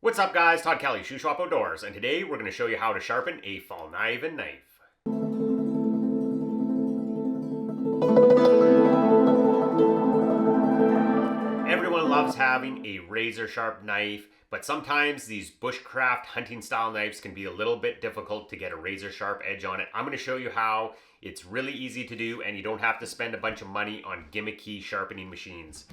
What's up guys, Todd Kelly, Shoe Shop Outdoors, and today we're going to show you how to sharpen a Fallkniven knife. Everyone loves having a razor sharp knife, but sometimes these bushcraft hunting style knives can be a little bit difficult to get a razor sharp edge on it. I'm going to show you how. It's really easy to do and you don't have to spend a bunch of money on gimmicky sharpening machines.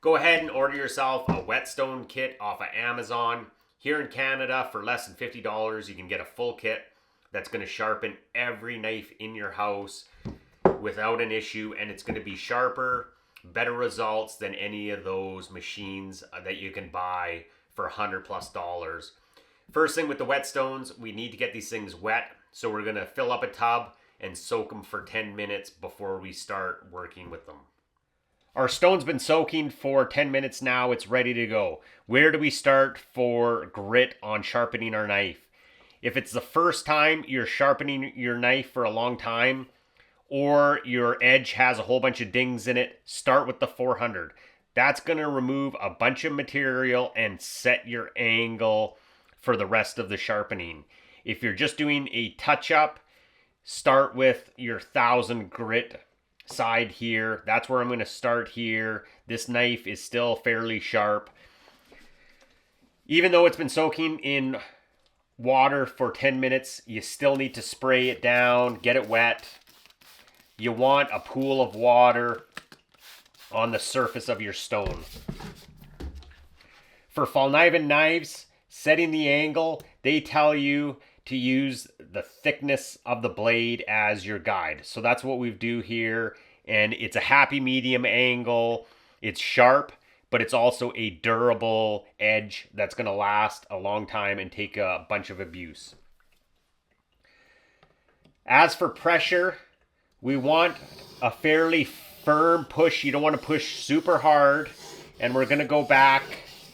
Go ahead and order yourself a whetstone kit off of Amazon. Here in Canada, for less than $50, you can get a full kit that's going to sharpen every knife in your house without an issue, and it's going to be sharper, better results than any of those machines that you can buy for $100+. First thing with the whetstones, we need to get these things wet, so we're going to fill up a tub and soak them for 10 minutes before we start working with them. Our stone's been soaking for 10 minutes now. It's ready to go. Where do we start for grit on sharpening our knife? If it's the first time you're sharpening your knife for a long time, or your edge has a whole bunch of dings in it, start with the 400. That's going to remove a bunch of material and set your angle for the rest of the sharpening. If you're just doing a touch-up, start with your 1000 grit side here. That's where I'm going to start here. This knife is still fairly sharp. Even though it's been soaking in water for 10 minutes, you still need to spray it down, get it wet. You want a pool of water on the surface of your stone. For Fallkniven knives, setting the angle, they tell you to use the thickness of the blade as your guide. So that's what we do here, and it's a happy medium angle. It's sharp, but it's also a durable edge that's going to last a long time and take a bunch of abuse. As for pressure, we want a fairly firm push. You don't want to push super hard, and we're going to go back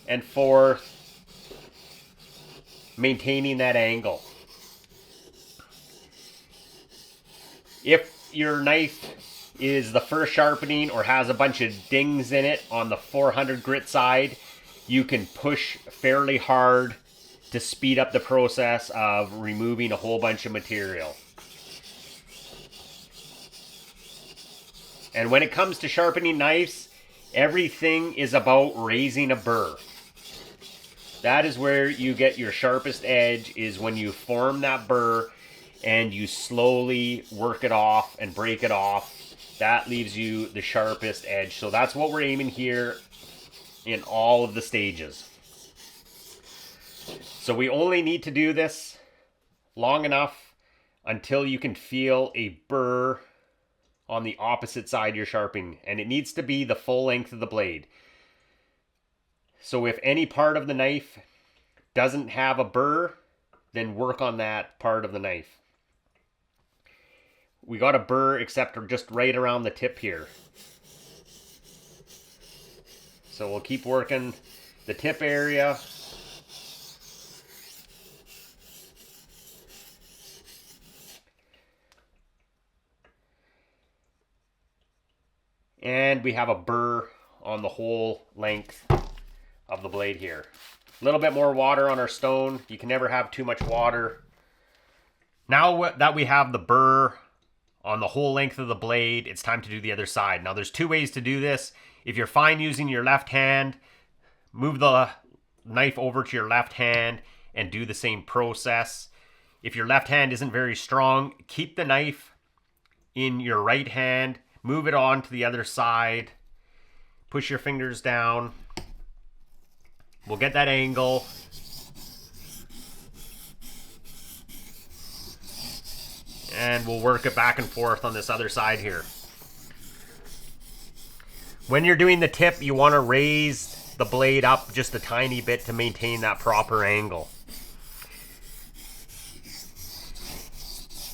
and forth, maintaining that angle. If your knife is the first sharpening or has a bunch of dings in it on the 400 grit side, you can push fairly hard to speed up the process of removing a whole bunch of material. And when it comes to sharpening knives, everything is about raising a burr. That is where you get your sharpest edge, is when you form that burr and you slowly work it off and break it off. That leaves you the sharpest edge. So that's what we're aiming here in all of the stages. So we only need to do this long enough until you can feel a burr on the opposite side you're sharpening, and it needs to be the full length of the blade. So if any part of the knife doesn't have a burr, then work on that part of the knife. We got a burr except just right around the tip here. So we'll keep working the tip area. And we have a burr on the whole length of the blade here. A little bit more water on our stone. You can never have too much water. Now that we have the burr on the whole length of the blade, it's time to do the other side. Now there's two ways to do this. If you're fine using your left hand, move the knife over to your left hand and do the same process. If your left hand isn't very strong, keep the knife in your right hand, move it on to the other side, push your fingers down. We'll get that angle. And we'll work it back and forth on this other side here. When you're doing the tip, you want to raise the blade up just a tiny bit to maintain that proper angle.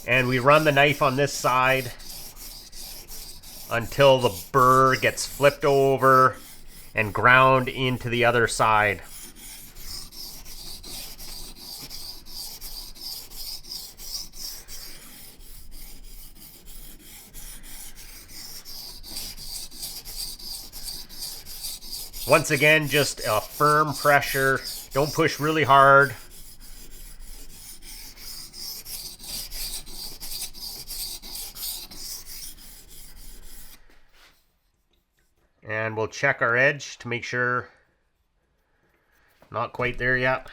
And we run the knife on this side until the burr gets flipped over and ground into the other side. Once again, just a firm pressure Don't push really hard. And we'll check our edge to make sure. Not quite there yet.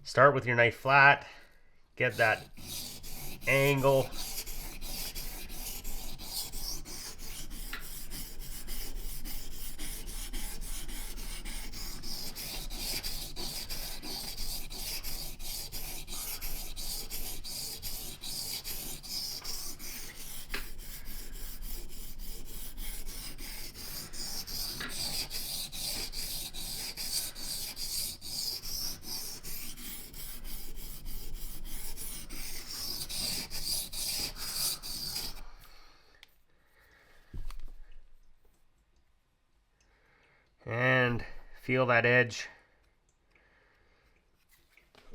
Start with your knife flat. Get that angle. And feel that edge.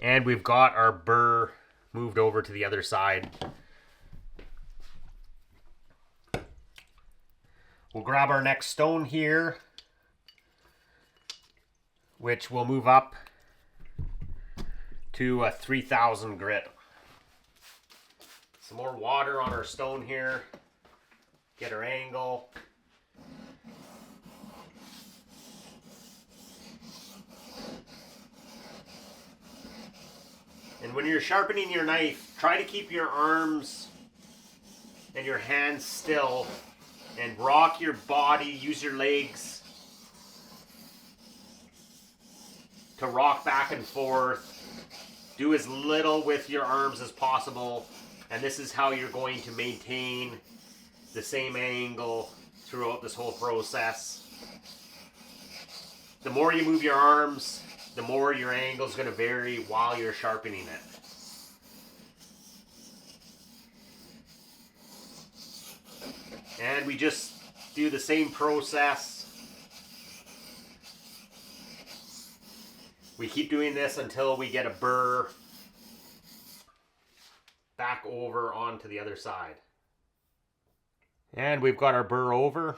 And we've got our burr moved over to the other side. We'll grab our next stone here, which will move up to a 3000 grit. Some more water on our stone here. Get our angle. And when you're sharpening your knife, try to keep your arms and your hands still and rock your body, use your legs to rock back and forth. Do as little with your arms as possible, and this is how you're going to maintain the same angle throughout this whole process. The more you move your arms, the more your angle is going to vary while you're sharpening it. And we just do the same process. We keep doing this until we get a burr back over onto the other side. And we've got our burr over.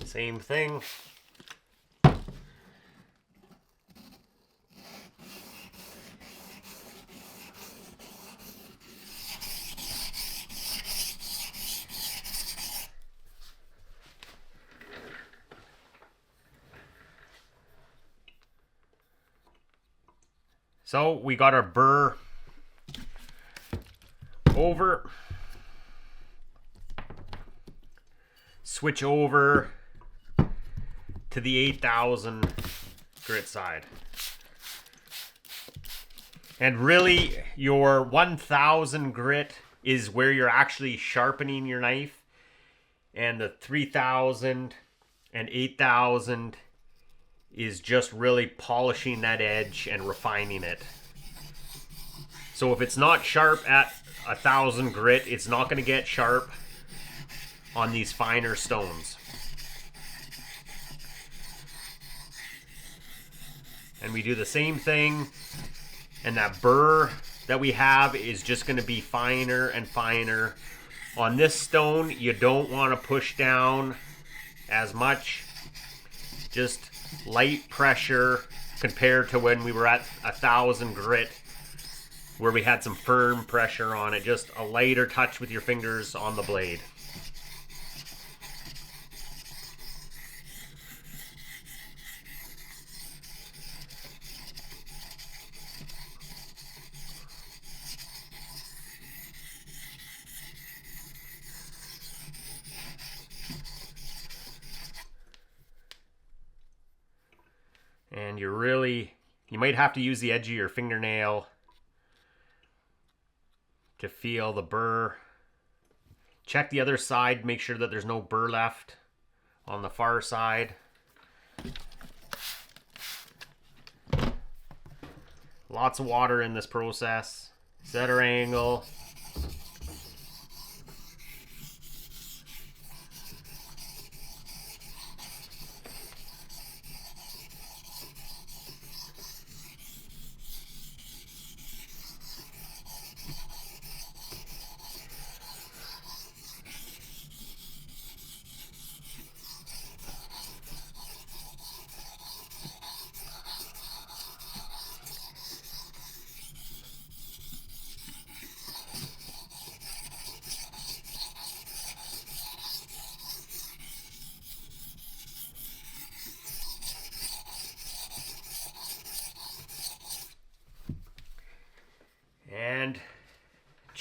Same thing. So we got our burr over. Switch over to the 8000 grit side. And really your 1000 grit is where you're actually sharpening your knife, and the 3000 and 8000 is just really polishing that edge and refining it. So if it's not sharp at 1000 grit, it's not going to get sharp on these finer stones. And we do the same thing, and that burr that we have is just going to be finer and finer. On this stone, you don't want to push down as much. Just light pressure compared to when we were at 1000 grit, where we had some firm pressure on it. Just a lighter touch with your fingers on the blade. And you might have to use the edge of your fingernail to feel the burr. Check the other side, make sure that there's no burr left on the far side. Lots of water in this process. Set our angle.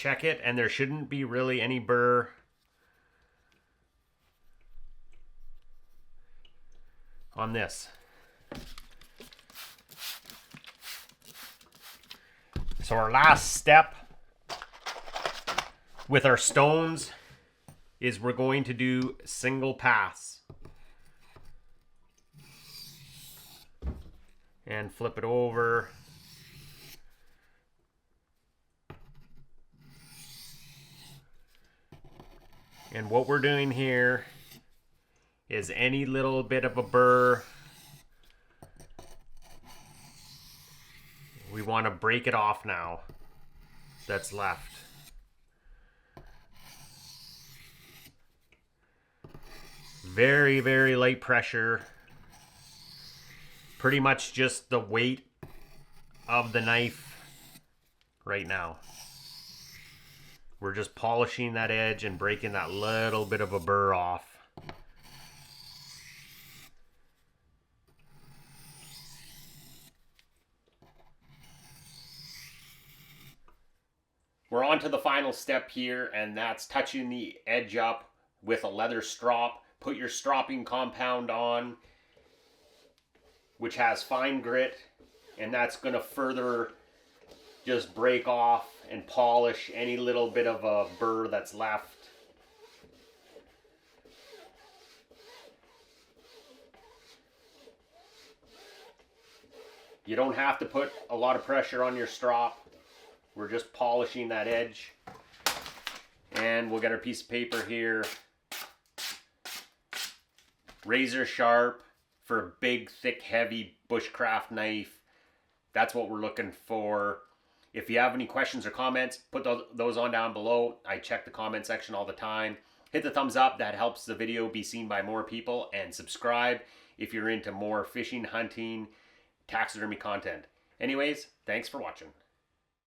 check it, and there shouldn't be really any burr on this. So our last step with our stones is we're going to do single pass. And flip it over. And what we're doing here is any little bit of a burr, we want to break it off now that's left. Very, very light pressure. Pretty much just the weight of the knife right now. We're just polishing that edge and breaking that little bit of a burr off. We're on to the final step here, and that's touching the edge up with a leather strop. Put your stropping compound on, which has fine grit, and that's going to further just break off and polish any little bit of a burr that's left. You don't have to put a lot of pressure on your strop. We're just polishing that edge. And we'll get our piece of paper here. Razor sharp for a big, thick, heavy bushcraft knife. That's what we're looking for. If you have any questions or comments, put those on down below. I check the comment section all the time. Hit the thumbs up. That helps the video be seen by more people. And subscribe if you're into more fishing, hunting, taxidermy content. Anyways, thanks for watching.